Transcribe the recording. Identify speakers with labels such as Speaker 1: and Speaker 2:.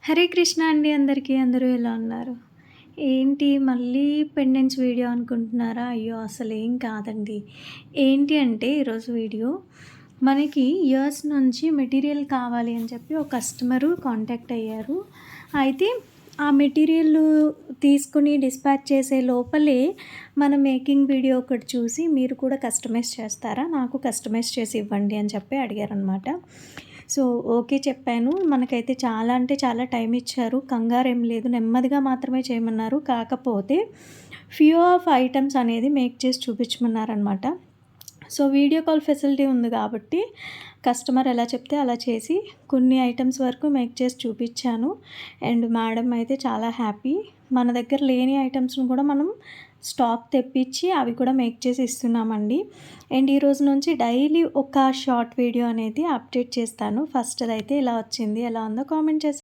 Speaker 1: హరే కృష్ణ అండి అందరికీ. అందరూ ఎలా ఉన్నారు? ఏంటి మళ్ళీ పెండెంట్స్ వీడియో అనుకుంటున్నారా? అయ్యో! అసలేం కాదండి. ఏంటి అంటే ఈరోజు వీడియో మనకి ఇయర్స్ నుంచి మెటీరియల్ కావాలి అని చెప్పి ఒక కస్టమరు కాంటాక్ట్ అయ్యారు. అయితే ఆ మెటీరియల్ తీసుకొని డిస్పాచ్ చేసే లోపలే మన మేకింగ్ వీడియో ఒకటి చూసి మీరు కూడా కస్టమైజ్ చేస్తారా? నాకు కస్టమైజ్ చేసి ఇవ్వండి అని చెప్పి అడిగారనమాట. సో, ఓకే చెప్పాను. మనకైతే చాలా అంటే చాలా టైం ఇచ్చారు. కంగారేం లేదు. నెమ్మదిగా మాత్రమే చేయమన్నారు. కాకపోతే ఫ్యూ ఆఫ్ ఐటెమ్స్ అనేది మేక్ చేసి చూపించమన్నారనమాట. సో, వీడియో కాల్ ఫెసిలిటీ ఉంది కాబట్టి కస్టమర్ ఎలా చెప్తే అలా చేసి కొన్ని ఐటెమ్స్ వరకు మేక్ చేసి చూపించాను. అండ్ మేడం అయితే చాలా హ్యాపీ. మన దగ్గర లేని ఐటెమ్స్‌ని కూడా మనం స్టాక్ తెప్పించి అవి కూడా మేక్ చేసి ఇస్తున్నామండి. అండ్ ఈరోజు నుంచి డైలీ ఒక షార్ట్ వీడియో అనేది అప్డేట్ చేస్తాను. ఫస్ట్‌దైతే ఇలా వచ్చింది. ఎలా ఉందో కామెంట్ చేసి